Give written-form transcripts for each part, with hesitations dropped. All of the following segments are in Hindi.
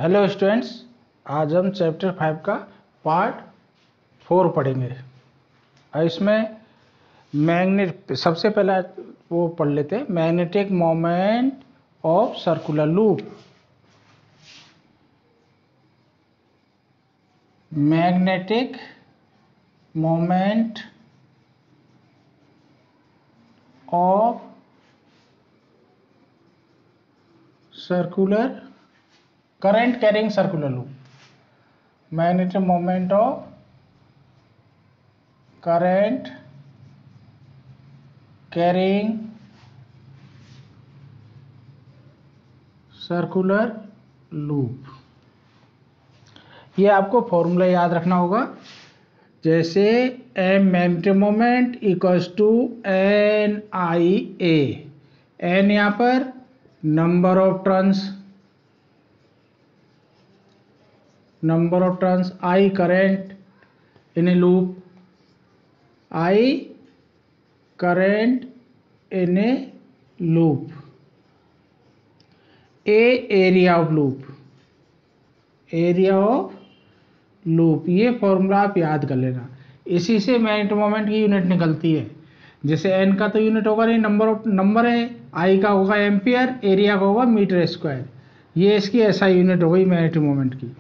हेलो स्टूडेंट्स, आज हम चैप्टर 5 का पार्ट 4 पढ़ेंगे। और इसमें सबसे पहला वो पढ़ लेते हैं, magnetic moment of circular loop. Magnetic moment of circular current carrying circular loop. Magnetic moment of current carrying circular loop। ये आपको फॉर्मूला याद रखना होगा। जैसे m magnetic moment equals to N I A. N यहाँ पर number of turns, I current in a loop, I current in a loop, A area of loop, ये फॉर्मूला आप याद कर लेना। इसी से मैग्नेटिक मोमेंट की यूनिट निकलती है। जैसे n का तो यूनिट होगा नहीं, नंबर है, I का होगा एम्पियर, एरिया का होगा मीटर स्क्वायर। ये इसकी ऐसा यूनिट हो गई मैग्नेटिक मोमेंट की।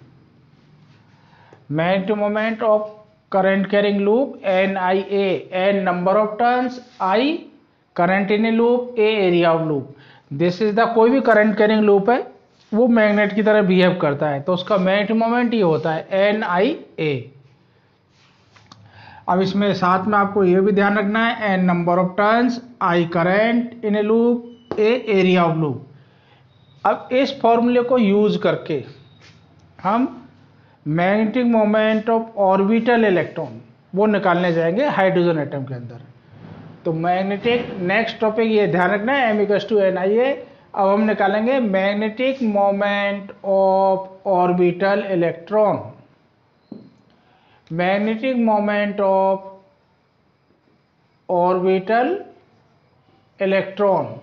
Magnetic moment of current carrying loop NIA, N number of turns, I current in a loop, A area of loop। This is the कोई भी करंट कैरिंग लूप है वो मैग्नेट की तरह बिहेव करता है, तो उसका मैग्नेटिक मोमेंट ये होता है NIA। अब इसमें साथ में आपको ये भी ध्यान रखना है, N number of turns, I current in A loop, A area of loop. अब इस फॉर्मूले को यूज करके हम magnetic moment of orbital electron वो निकालने जाएंगे हाइड्रोजन एटम के अंदर। तो मैग्नेटिक नेक्स्ट टॉपिक ये ध्यान रखना है, m=NIA। अब हम निकालेंगे magnetic moment of orbital electron. Magnetic moment of orbital electron.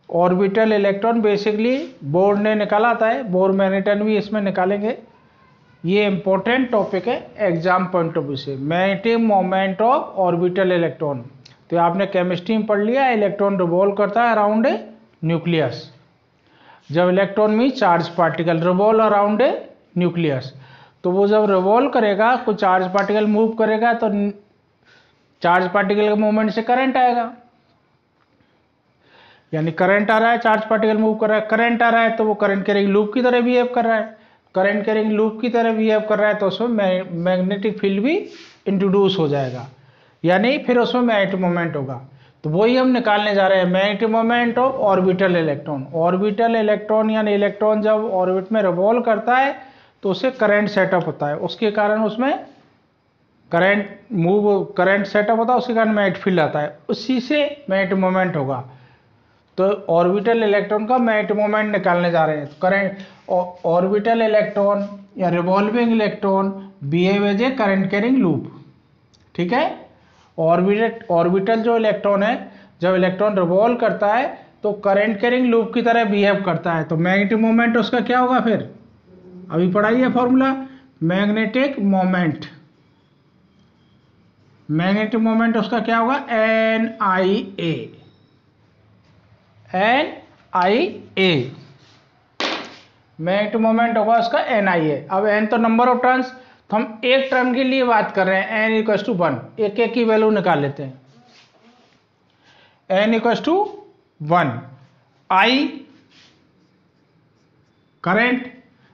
Orbital electron basically bore ने निकाला था, बोर मैग्नेटन भी इसमें निकालेंगे। ये इंपॉर्टेंट टॉपिक है एग्जाम पॉइंट ऑफ व्यू से, magnetic moment of orbital electron. तो आपने केमिस्ट्री में पढ़ लिया, इलेक्ट्रॉन रिवॉल्व करता है अराउंड ए न्यूक्लियस। जब इलेक्ट्रॉन में charge particle revolve around a nucleus, तो वो जब रिवॉल्व करेगा, कोई चार्ज पार्टिकल मूव करेगा, तो चार्ज पार्टिकल के मूवमेंट से करंट आएगा। यानी करंट आ रहा है, चार्ज पार्टिकल मूव कर रहा है, करंट आ रहा है, तो वो करंट कैरिंग लूप की तरह बिहेव कर रहा है। करंट कैरिंग लूप की तरह बिहेव कर रहा है तो उसमें मैग्नेटिक फील्ड भी इंट्रोड्यूस हो जाएगा, यानी फिर उसमें मैग्नेटिक मोमेंट होगा। तो वही हम निकालने जा रहे हैं, magnetic moment of orbital electron. Orbital electron यानी इलेक्ट्रॉन जब ऑर्बिट में रिवॉल्व करता है तो उससे करंट सेटअप होता है, उसके कारण उसमें करंट सेटअप होता है, उसके कारण मैग्नेटिक फील्ड आता है, उसी से मैग्नेटिक मोमेंट होगा। तो ऑर्बिटल इलेक्ट्रॉन का मैग्नेटिक मोमेंट निकालने जा रहे हैं। करंट ऑर्बिटल इलेक्ट्रॉन या revolving electron behave as a current carrying loop. ठीक है, ऑर्बिटल जो इलेक्ट्रॉन है, जब इलेक्ट्रॉन रिवॉल्व करता है तो करंट कैरिंग लूप की तरह बिहेव करता है। तो मैग्नेटिक मोमेंट उसका क्या होगा, फिर अभी पढ़ाइए फॉर्मूला। मैग्नेटिक मोमेंट उसका क्या होगा, NIA। मैग्नेटिक मोमेंट होगा उसका NIA। अब n तो नंबर ऑफ टर्न्स, तो हम एक टर्न के लिए बात कर रहे हैं, n=1। एक की वैल्यू निकाल लेते हैं, n=1। I करंट,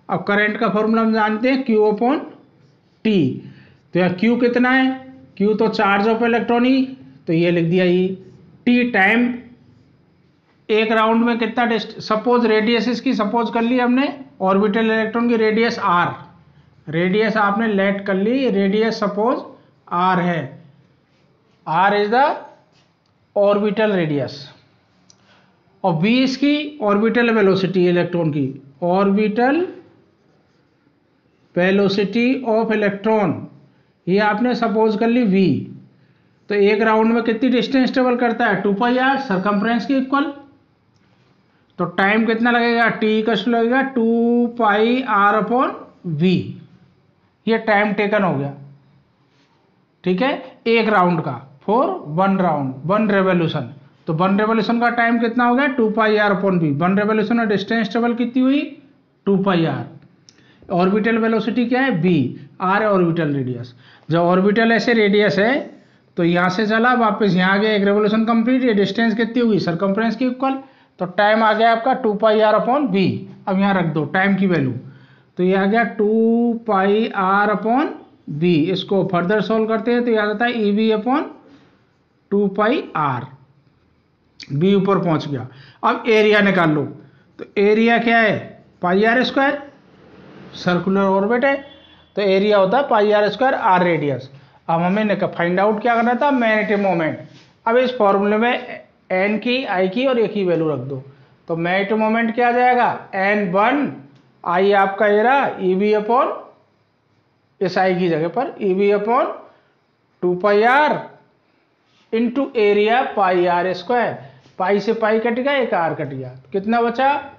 अब करंट का फॉर्मूला हम जानते हैं Q/T। तो यह Q कितना है, Q तो चार्ज ऑफ इलेक्ट्रॉन ही, तो ये लिख दिया ये। T टाइम, एक राउंड में कितना सपोज रेडियस इसकी सपोज कर ली हमने, ऑर्बिटल इलेक्ट्रॉन की रेडियस r, रेडियस आपने लेट कर ली, रेडियस सपोज r है, r is the orbital radius, और v इसकी ऑर्बिटल वेलोसिटी इलेक्ट्रॉन की, ऑर्बिटल वेलोसिटी ऑफ इलेक्ट्रॉन, ये आपने सपोज कर ली v। तो एक राउंड में कितनी डिस्टेंस ट्रेवल करता है, 2πr, सरकमफ्रेंस के इक्वल। तो टाइम कितना लगेगा, टी इक्वल लगेगा 2πr/v। ये टाइम टेकन हो गया, ठीक है, एक राउंड का, फॉर 1 राउंड 1 रेवोल्यूशन। तो 1 रेवोल्यूशन का टाइम कितना हो गया, 2πr/v। 1 रेवोल्यूशन में डिस्टेंस ट्रेवल कितनी हुई, 2πr। ऑर्बिटल वेलोसिटी क्या है, v, r है ऑर्बिटल रेडियस। जब ऑर्बिटल ऐसे रेडियस है तो यहाँ से चला वापस यहाँ आ गया, एक रेवोल्यूशन कंप्लीट, ये डिस्टेंस कितनी हुई, सरकमफ्रेंस की इक्वल। तो टाइम आ गया आपका 2πr/v। अब यहाँ रख दो टाइम की वैल्यू, तो ये आ गया 2πr/v। इसको फर्दर सोल्व करते हैं तो याद आता है EV/2πr, v ऊपर पहुंच गया। अब एरिया निकाल लो, तो एरिया क्या है, πr², सर्कुलर ऑर्बिट है, तो एरिया होता है πr², r रेडियस। अब हमें फाइंड आउट क्या करना था, मैग्नेटिक मोमेंट। अब इस फॉर्मूले में n की, i की और a की वैल्यू रख दो, तो मैग्नेटिक मोमेंट क्या आ जाएगा, n1, i आपका ये रहा EV/ इस i की जगह पर EV/2πr इंटू एरिया πr²। पाई से पाई कट गया, एक r कट गया, कितना बचा,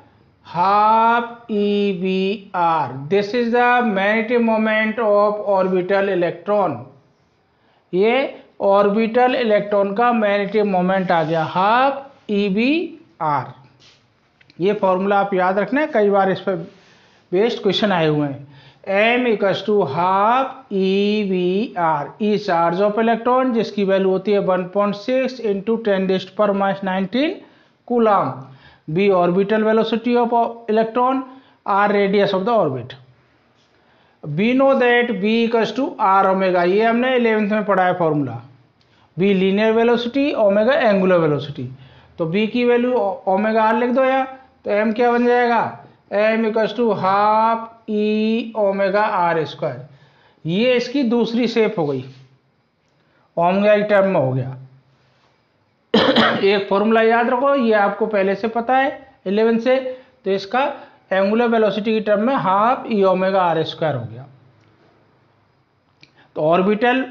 half EVr। This is the magnetic moment of orbital electron. ये ऑर्बिटल इलेक्ट्रॉन का मैग्नेटिक मोमेंट आ गया, हाफ EVr। ये फॉर्मूला आप याद रखना है, कई बार इस पर बेस्ड क्वेश्चन आए हुए हैं। m = half EVr, E charge of electron, जिसकी वैल्यू होती है 1.6 × 10⁻⁹ coulomb. b orbital velocity of electron, r radius of the orbit. we know that b = r omega, ये हमने 11th में पढ़ा है formula. b linear velocity, omega angular velocity. तो b की वैल्यू ओमेगा r लिख दो या, तो m क्या बन जाएगा, m = हाफ E⍵r²। ये इसकी दूसरी शेप हो गई, ओमेगा की टर्म में हो गया। एक फॉर्मूला याद रखो, ये आपको पहले से पता है 11 से, तो इसका एंगुलर वेलोसिटी की टर्म में हाफ E⍵r² हो गया। तो ऑर्बिटल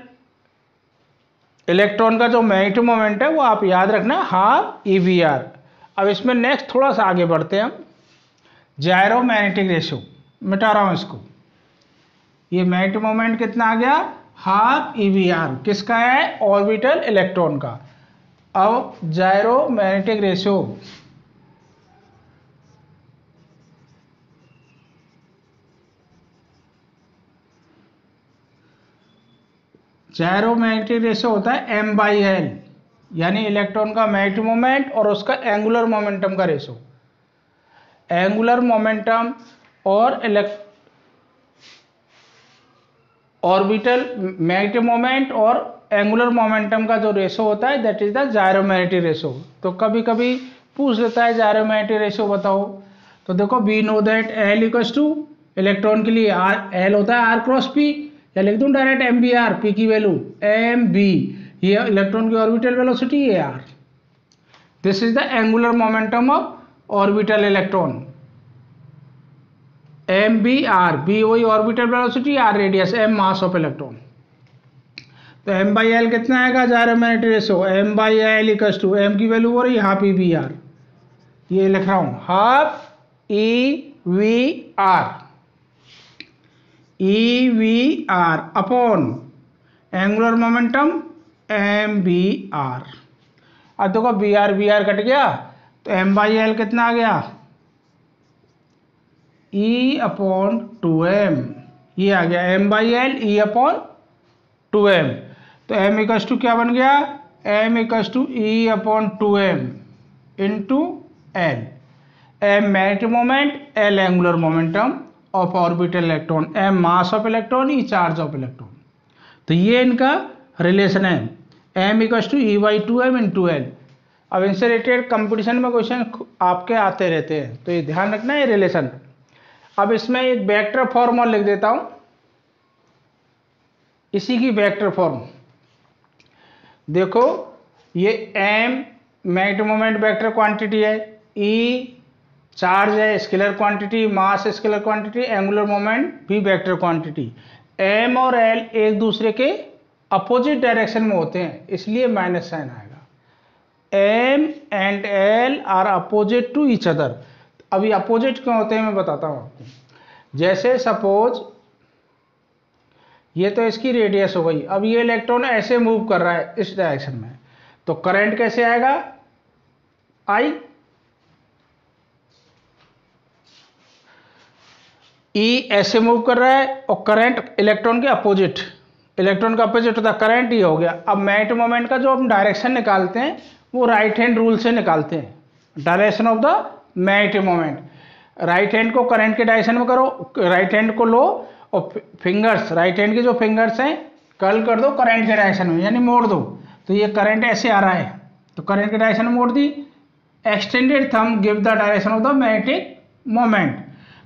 इलेक्ट्रॉन का जो मैग्नेटिक मोमेंट है वो आप याद रखना, हाफ EVr। अब इसमें नेक्स्ट थोड़ा सा आगे बढ़ते हैं हम, जायरो मैग्नेटिक रेशियो, मिटा रहा हूं इसको। ये मैग्नेटिक मोमेंट कितना आ गया, हाफ EVr, किसका है, ऑर्बिटल इलेक्ट्रॉन का। अब जायरो मैग्नेटिक रेशियो, जायरो मैग्नेटिक रेशियो होता है m/l, यानी इलेक्ट्रॉन का मैग्नेटिक मोमेंट और उसका एंगुलर मोमेंटम का रेशियो। एंगुलर मोमेंटम और ऑर्बिटल मैग्नेटिक मोमेंट और एंगुलर मोमेंटम का जो रेशियो होता है, दैट इज द जायरोमैग्नेटिक रेशियो। तो कभी कभी पूछ लेता है जायरोमैग्नेटिक रेशियो बताओ, तो देखो we know that L = electron के लिए L होता है r×p, या लिख दूं डायरेक्ट mvr, p की वैल्यू mv, ये इलेक्ट्रॉन की ऑर्बिटल वेलोसिटी, ये r। This is the angular momentum of orbital electron, mvr, b वही orbital velocity, r radius, m mass of electron. तो m/l कितना आएगा, जायरोमैग्नेटिक रेशियो m/l = m की वैल्यू हो रही है हाफ EVr, ये लिख रहा हूं half EVr upon angular momentum mvr। अब देखो Vr कट गया, तो m/l कितना आ गया, E/2m, ये आ गया m/l E/2m। तो m = क्या बन गया, m = E/2m into l। m magnetic moment, l angular momentum of orbital electron, m mass of electron, E charge of electron. तो ये इनका रिलेशन है, m = E/2m इंटू l। अब इनसे रिलेटेड कंपटीशन में क्वेश्चन आपके आते रहते हैं, तो ये ध्यान रखना है रिलेशन। अब इसमें एक वेक्टर फॉर्म और लिख देता हूं, इसी की वेक्टर फॉर्म देखो, ये m magnetic moment vector quantity है, E चार्ज है स्केलर क्वांटिटी, मास स्केलर क्वांटिटी, एंगुलर मोमेंट भी वेक्टर क्वांटिटी। m और l एक दूसरे के अपोजिट डायरेक्शन में होते हैं, इसलिए माइनस साइन आएगा। M and L are opposite to each other। अभी अपोजिट क्यों होते हैं मैं बताता हूँ आपको। जैसे सपोज ये तो इसकी रेडियस हो गई, अब ये इलेक्ट्रॉन ऐसे मूव कर रहा है इस डायरेक्शन में, तो करंट कैसे आएगा, I। E ऐसे मूव कर रहा है और करंट इलेक्ट्रॉन के अपोजिट, इलेक्ट्रॉन का अपोजिट होता है करंट, ये हो गया। अब मैट मोमेंट का जो हम डायरेक्शन निकालते हैं वो राइट हैंड रूल से निकालते हैं, direction of the mat moment. Right hand को करंट के डायरेक्शन में करो, राइट हैंड को लो और फिंगर्स, राइट हैंड के जो फिंगर्स हैं कर्ल कर दो करंट के डायरेक्शन में, यानी मोड़ दो। तो ये करंट ऐसे आ रहा है तो करंट के डायरेक्शन में मोड़ दी। Extended thumb give the direction of the magnetic moment,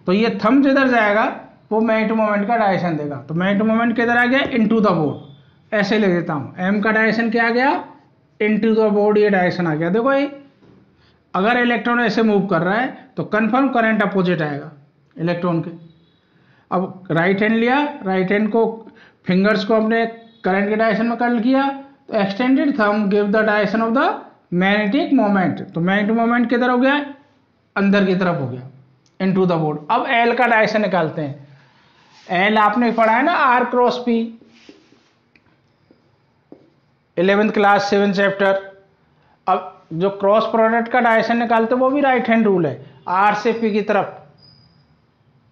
तो ये थंब जिधर जाएगा वो मैग्नेटिक मोमेंट का डायरेक्शन देगा। तो मैग्नेटिक मोमेंट किधर आ गया, इनटू द बोर्ड। ऐसे लिख देता हूँ, एम का डायरेक्शन क्या आ गया, इनटू द बोर्ड, ये डायरेक्शन आ गया। देखो ये अगर इलेक्ट्रॉन ऐसे मूव कर रहा है तो कंफर्म करंट अपोजिट आएगा इलेक्ट्रॉन के। अब राइट हैंड लिया, राइट हैंड को फिंगर्स को अपने करंट के डायरेक्शन में कर्ल किया, तो extended thumb give the direction of the magnetic moment. तो मैग्नेटिक मोमेंट किधर हो गया, अंदर की तरफ हो गया, इनटू द बोर्ड। अब एल का डायरेक्शन निकालते हैं। एल आपने पढ़ा है ना, R cross P, 11th class 7th chapter. अब जो क्रॉस प्रोडक्ट का डायरेक्शन निकालते हैं वो भी राइट हैंड रूल है, आर से पी की तरफ,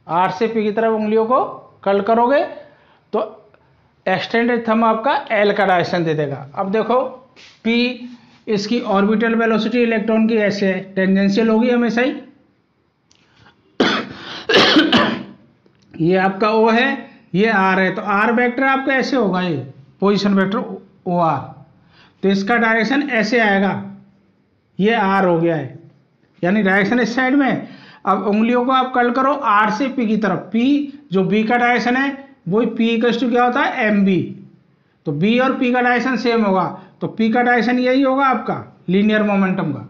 आर से पी की तरफ उंगलियों को कर्ल करोगे तो एक्सटेंडेड थंब आपका एल का डायरेक्शन दे देगा। अब देखो पी, इसकी ऑर्बिटल वेलोसिटी इलेक्ट्रॉन की ऐसे है, टेंजेंशियल होगी हमेशा ही। ये आपका ओ है, ये आर है, तो आर वेक्टर आपका ऐसे होगा, ये पोजीशन वेक्टर ओ आर, तो इसका डायरेक्शन ऐसे आएगा, ये आर हो गया है, यानी डायरेक्शन इस साइड में। अब उंगलियों को आप कर्ल करो आर से पी की तरफ, पी जो बी का डायरेक्शन है वही पी इक्वल्स टू क्या होता है, एम बी। तो बी और पी का डायरेक्शन सेम होगा, तो पी का डायरेक्शन यही होगा आपका लीनियर मोमेंटम का,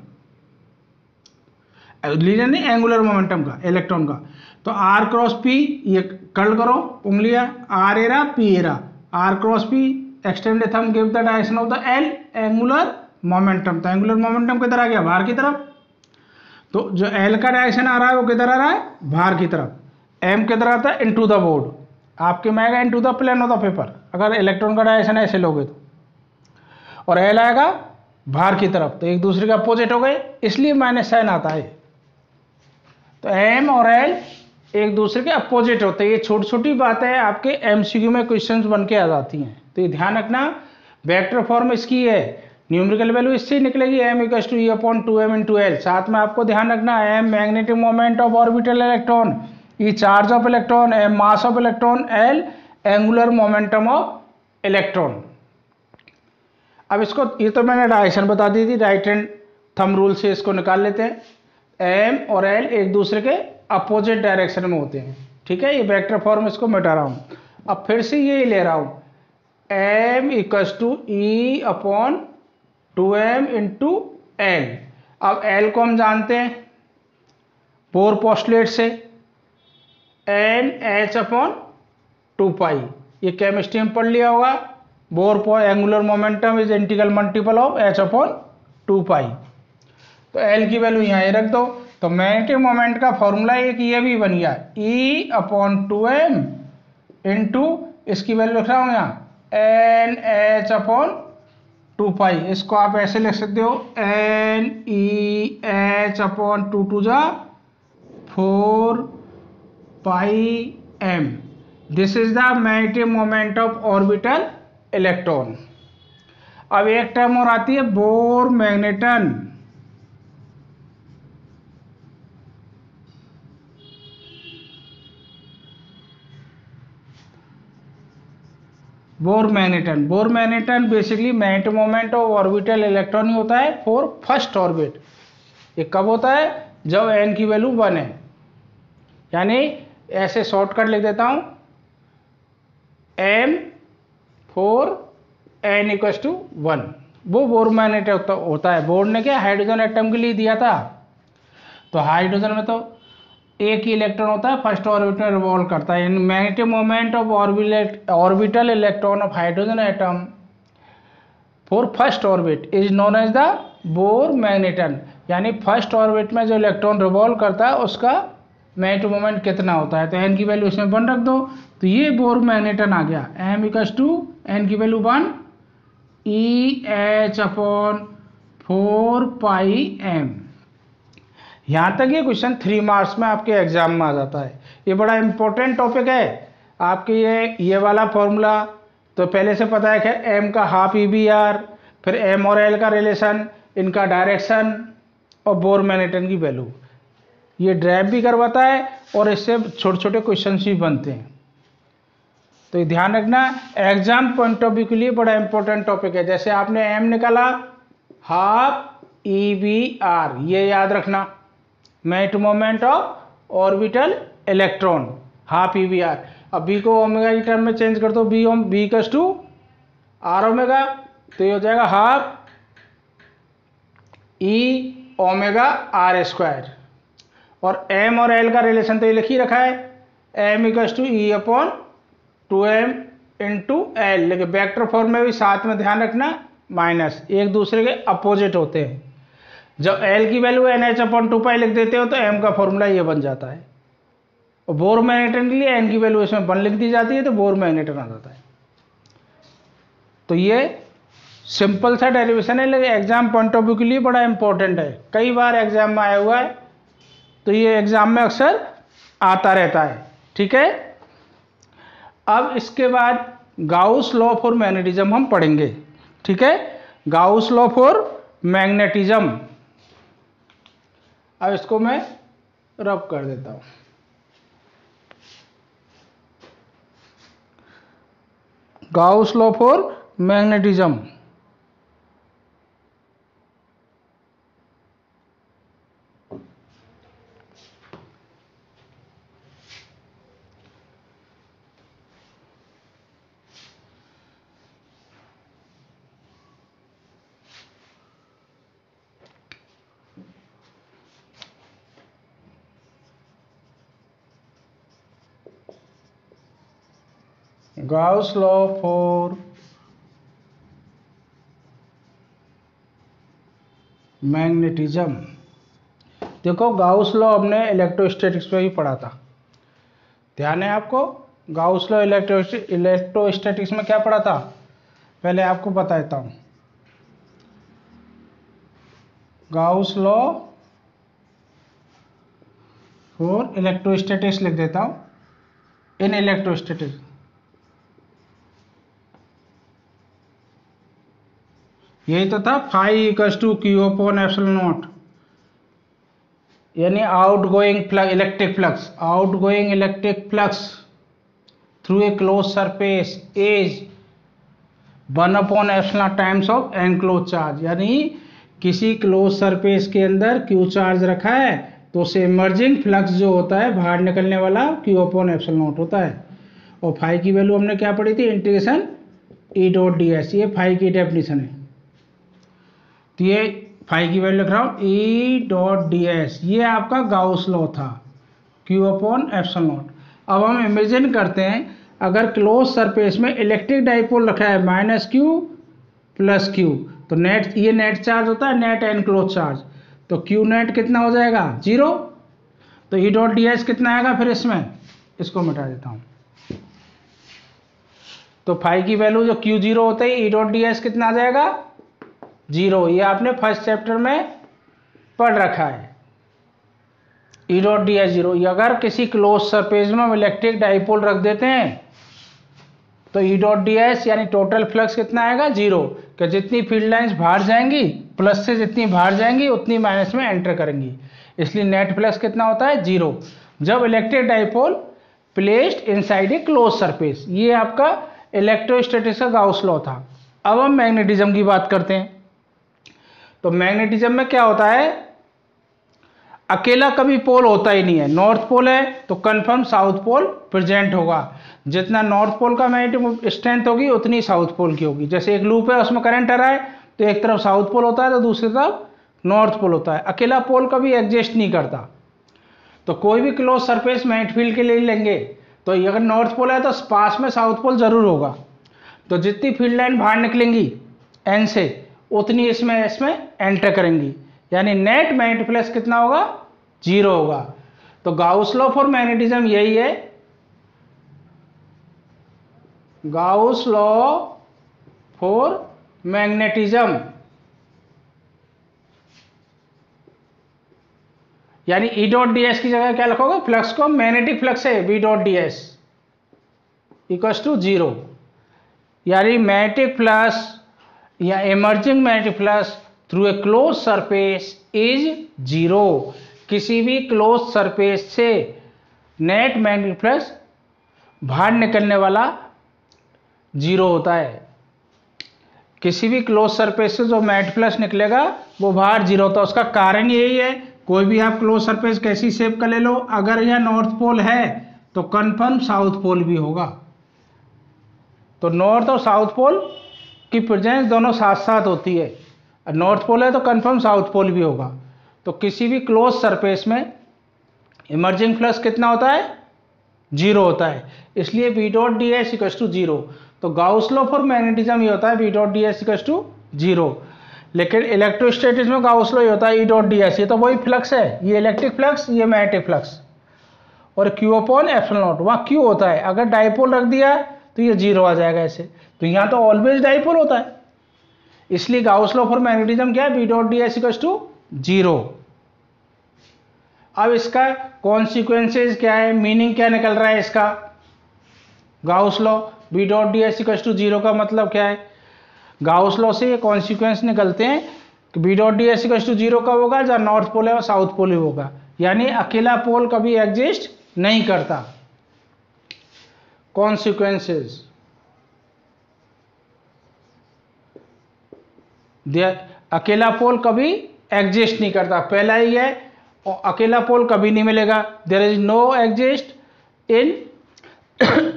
लीनियर नहीं एंगुलर मोमेंटम का इलेक्ट्रॉन का। तो आर क्रॉस पी, ये कर्ल करो उंगलियां, R arrow P arrow, R cross P, extended thumb give the direction of the L, angular momentum. तो एंगुलर मोमेंटम किधर आ गया, बाहर की तरफ। तो जो एल का डायरेक्शन आ रहा है वो किधर आ रहा है, बाहर की तरफ। एम किधर आता है, इनटू द बोर्ड, आपके में आएगा into the plane of the paper, अगर इलेक्ट्रॉन का डायरेक्शन ऐसे लोगे तो। और एल आएगा बाहर की तरफ, तो एक दूसरे के अपोजिट हो गए, इसलिए माइनस साइन आता है। तो एम और एल एक दूसरे के अपोजिट होते हैं। ये छोटी छोटी बातें आपके एमसीक्यू में क्वेश्चंस बन के आ जाती हैं, तो ये ध्यान रखना। वेक्टर फॉर्म इसकी है, न्यूमेरिकल वैल्यू इससे निकलेगी, M equals to E upon 2m into L. साथ में आपको ध्यान रखना, M magnetic moment of orbital electron, E charge of electron, M mass of electron, L angular momentum of electron. अब इसको, ये तो मैंने डायरेक्शन बता दी थी, राइट हैंड थंब रूल से इसको निकाल लेते हैं। एम और एल एक दूसरे के अपोजिट डायरेक्शन में होते हैं, ठीक है। ये वेक्टर फॉर्म इसको मिटा रहा हूँ, अब फिर से ये ले रहा हूँ, M equals to E upon 2m into L. अब एल को हम जानते हैं बोर पोस्टुलेट से, एन एच अपॉन 2 पाई, ये केमिस्ट्री में पढ़ लिया होगा। Bohr angular momentum is integral multiple of H upon 2 pi. तो एल की वैल्यू यहाँ रख दो, तो मैग्नेटिक मोमेंट का फॉर्मूला एक ये भी बन गया, ई अपॉन 2m इंटू, इसकी वैल्यू लिख रहा हूँ यहाँ, एन एच अपॉन 2 पाई। इसको आप ऐसे लिख सकते हो, एन ई एच अपॉन 2 टू जा 4 pi m. This is the magnetic moment of orbital electron. अब एक टर्म और आती है Bohr magneton. Bohr magneton, Bohr magneton basically magnetic moment of orbital electron ही होता है फॉर फर्स्ट ऑर्बिट। ये कब होता है, जब n की वैल्यू 1 है, यानी ऐसे शॉर्टकट लिख देता हूं, m for n equals to 1, वो बोर मैग्नेट होता है। बोर ने क्या हाइड्रोजन एटम के लिए दिया था, तो हाइड्रोजन में तो एक ही इलेक्ट्रॉन होता है, फर्स्ट ऑर्बिट में रिवॉल्व करता है। Magnetic moment of orbital electron of hydrogen atom for first orbit is known as the Bohr magneton, यानी फर्स्ट ऑर्बिट में जो इलेक्ट्रॉन रिवॉल्व करता है उसका मैग्नेटिक मोमेंट कितना होता है। तो एन की वैल्यू इसमें 1 रख दो, तो ये बोर मैग्नेटन आ गया। एम इक्वल्स टू एन की वैल्यू 1 EH/4πm। यहाँ तक ये क्वेश्चन 3 मार्क्स में आपके एग्जाम में आ जाता है। ये बड़ा इंपॉर्टेंट टॉपिक है आपके। ये वाला फॉर्मूला तो पहले से पता है कि एम का हाफ EBR, फिर एम और एल का रिलेशन, इनका डायरेक्शन और बोर मैग्नेटन की वैल्यू, ये ड्राइव भी करवाता है और इससे छोटे छोटे क्वेश्चन भी बनते हैं। तो ये ध्यान रखना, एग्जाम पॉइंट ऑफ व्यू के लिए बड़ा इंपॉर्टेंट टॉपिक है। जैसे आपने एम निकाला हाफ EBR, ये याद रखना, magnetic moment of orbital electron half EBR। अब बी को ओमेगा की टर्म में चेंज कर दो, B equals to R omega, तो ये हो जाएगा हाफ E⍵R²। और एम और एल का रिलेशन तो ये लिख ही रखा है, M equals to E/2m into L, लेकिन वेक्टर फॉर्म में भी साथ में ध्यान रखना माइनस, एक दूसरे के अपोजिट होते हैं। जब एल की वैल्यू NH/2π लिख देते हो तो एम का फॉर्मूला ये बन जाता है। और बोर मैग्नेटन के लिए एन की वैल्यू इसमें 1 लिख दी जाती है तो बोर मैग्नेटन आ जाता है। तो ये सिंपल सा डेरिवेशन है, लेकिन एग्जाम पॉइंट ऑफ व्यू के लिए बड़ा इंपॉर्टेंट है। कई बार एग्जाम में आया हुआ है, तो ये एग्जाम में अक्सर आता रहता है। ठीक है, अब इसके बाद गाउस लॉ फॉर मैग्नेटिज्म हम पढ़ेंगे। ठीक है, गाउस लॉ फॉर मैग्नेटिज्म। अब इसको मैं रब कर देता हूं। Gauss law for magnetism, Gauss law for magnetism. देखो गाउस लॉ हमने इलेक्ट्रोस्टैटिक्स में भी पढ़ा था, ध्यान है आपको। गाउस लॉ इलेक्ट्रोस्टैटिक्स में क्या पढ़ा था, पहले आपको बता देता हूं। गाउस लॉ फॉर इलेक्ट्रोस्टैटिक्स लिख देता हूं, इन इलेक्ट्रोस्टैटिक्स। यही तो था, फाई इक्वल्स टू Q/ε0, यानी outgoing flux, electric flux, outgoing electric flux through a close surface is 1/ε times of enclose charge. यानी किसी क्लोज सरफेस के अंदर Q चार्ज रखा है तो उसे इमर्जिंग फ्लक्स जो होता है बाहर निकलने वाला Q/ε0 होता है। और फाई की वैल्यू हमने क्या पढ़ी थी, इंटीग्रेशन E.ds, ये फाई की डेफिनेशन है। तो ये फाई की वैल्यू लिख रहा हूं E.ds, ये आपका गाउस लॉ था, Q/ε0। अब हम इमेजिन करते हैं अगर क्लोज सरफेस में इलेक्ट्रिक डाइपोल रखा है -Q + Q, तो नेट, ये नेट चार्ज होता है, नेट एनक्लोज चार्ज, तो Q नेट कितना हो जाएगा 0। तो E.ds कितना आएगा फिर इसमें, इसको मिटा देता हूं। तो फाई की वैल्यू जो Q0 होता है, E.ds कितना आ जाएगा 0। ये आपने फर्स्ट चैप्टर में पढ़ रखा है, E.ds 0। अगर किसी क्लोज सरफेस में हम इलेक्ट्रिक डाइपोल रख देते हैं तो E.ds यानी टोटल फ्लक्स कितना आएगा 0, कि जितनी फील्ड लाइंस बाहर जाएंगी प्लस से जितनी बाहर जाएंगी उतनी माइनस में एंटर करेंगी, इसलिए नेट फ्लक्स कितना होता है 0 जब electric dipole placed inside a close surface. ये आपका इलेक्ट्रोस्टैटिक्स का गाउस लॉ था। अब हम मैग्नेटिज्म की बात करते हैं। तो मैग्नेटिज्म में क्या होता है, अकेला कभी पोल होता ही नहीं है। नॉर्थ पोल है तो कंफर्म साउथ पोल प्रेजेंट होगा, जितना नॉर्थ पोल का मैग्नेटिक स्ट्रेंथ होगी उतनी साउथ पोल की होगी। जैसे एक लूप है उसमें करंट आ रहा है तो एक तरफ साउथ पोल होता है तो दूसरी तरफ नॉर्थ पोल होता है। अकेला पोल कभी एग्जिस्ट नहीं करता। तो कोई भी क्लोज सरफेस मैग्नेटिक फील्ड के लिए लेंगे तो अगर नॉर्थ पोल है तो पास में साउथ पोल जरूर होगा। तो जितनी फील्ड लाइन बाहर निकलेंगी एन से उतनी इसमें एंटर करेंगी, यानी नेट मैग्नेटिक फ्लक्स कितना होगा, 0 होगा। तो गाउस लॉ फॉर मैग्नेटिज्म यही है, गाउस लॉ फॉर मैग्नेटिज्म, यानी E डॉट डी एस की जगह क्या लिखोगे, फ्लक्स को मैग्नेटिक फ्लक्स है V dot D S equals to 0, यानी मैग्नेटिक फ्लक्स या emerging magnetic flux through a close surface is 0। किसी भी क्लोज सरफेस से नेट मैग्नेटिक फ्लक्स बाहर निकलने वाला 0 होता है। किसी भी क्लोज सरफेस से जो मैग्नेटिक फ्लक्स निकलेगा वो बाहर 0 होता है। उसका कारण यही है, कोई भी आप क्लोज सरफेस कैसी शेप का ले लो, अगर यह नॉर्थ पोल है तो कन्फर्म साउथ पोल भी होगा। तो नॉर्थ और साउथ पोल की प्रेजेंस दोनों साथ साथ होती है, नॉर्थ पोल है तो कन्फर्म साउथ पोल भी होगा। तो किसी भी क्लोज सरफेस में इमर्जिंग फ्लक्स कितना होता है, 0 होता है, इसलिए V dot D S equals to 0। तो गाउस लॉ फॉर मैग्नेटिज्म ये होता है V dot D S equals to 0। लेकिन इलेक्ट्रोस्टैटिक्स में गाउस लॉ ये होता है E डॉट डी एस, ये तो वही फ्लक्स है, ये इलेक्ट्रिक फ्लक्स, ये मैग्नेटिक फ्लक्स, और Q अपॉन एप्सिलॉन नॉट, वहाँ Q होता है। अगर डाइपोल रख दिया तो ये 0 आ जाएगा ऐसे, तो यहाँ तो ऑलवेज डाइपोल होता है, इसलिए गाउस लॉ फॉर मैग्नेटिज्म क्या है, V dot D S equals to 0। अब इसका कॉन्सिक्वेंसेज क्या है, मीनिंग क्या निकल रहा है इसका, Gauss law V dot D S equals to 0 का मतलब क्या है, गाउस लॉ से ये कॉन्सिक्वेंस निकलते हैं कि V dot D S equals to 0 कब होगा, जब नॉर्थ पोल है और साउथ पोल ही होगा, यानी अकेला पोल कभी एग्जिस्ट नहीं करता। कॉन्सिक्वेंसेज, अकेला पोल कभी एग्जिस्ट नहीं करता, पहला ही है, और अकेला पोल कभी नहीं मिलेगा। There is no exist in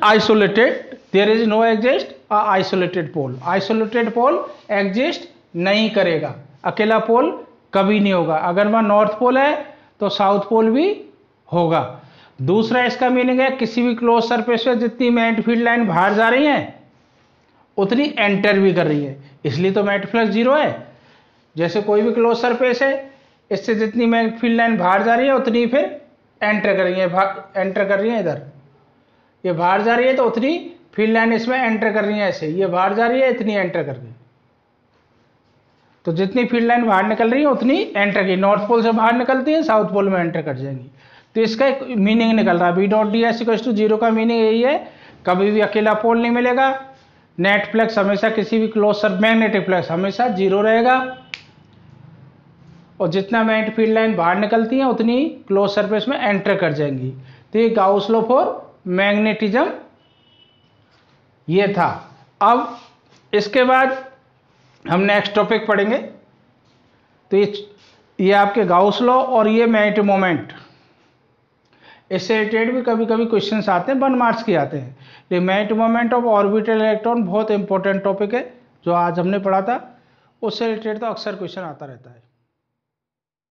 isolated, there is no exist isolated pole, isolated pole exist नहीं करेगा, अकेला पोल कभी नहीं होगा। अगर वह नॉर्थ पोल है तो साउथ पोल भी होगा। दूसरा इसका मीनिंग है, किसी भी क्लोज सरफेस पे जितनी मैग्नेटिक फील्ड लाइन बाहर जा रही है उतनी एंटर भी कर रही है, इसलिए तो मैग्नेटिक फ्लक्स 0 है। जैसे कोई भी क्लोज सरफेस है, इससे जितनी मैग्नेटिक फील्ड लाइन बाहर जा रही है उतनी फिर एंटर कर रही है, एंटर कर रही है, इधर ये बाहर जा रही है तो उतनी फील्ड लाइन इसमें एंटर कर रही है, ऐसे ये बाहर जा रही है इतनी एंटर कर रही है, तो जितनी फील्ड लाइन बाहर निकल रही है उतनी एंटर की, नॉर्थ पोल से बाहर निकलती है साउथ पोल में एंटर कर जाएंगी। तो इसका एक मीनिंग निकल रहा है, V dot D S equals to 0 का मीनिंग यही है, कभी भी अकेला पोल नहीं मिलेगा, नेट फ्लक्स हमेशा किसी भी क्लोज मैग्नेटिक फ्लक्स हमेशा 0 रहेगा, और जितना मैग्नेटिक फील्ड लाइन बाहर निकलती है उतनी क्लोज सरफेस में एंटर कर जाएंगी। तो ये गाउस लॉ फॉर मैग्नेटिज्म ये था। अब इसके बाद हम नेक्स्ट टॉपिक पढ़ेंगे, तो ये आपके गाउस लॉ और ये मैग्नेटिक मोमेंट, इससे रिलेटेड भी कभी कभी क्वेश्चंस आते हैं, 1 मार्क्स के आते हैं। ये magnetic moment of orbital electron बहुत इंपॉर्टेंट टॉपिक है, जो आज हमने पढ़ा था उससे रिलेटेड तो अक्सर क्वेश्चन आता रहता है।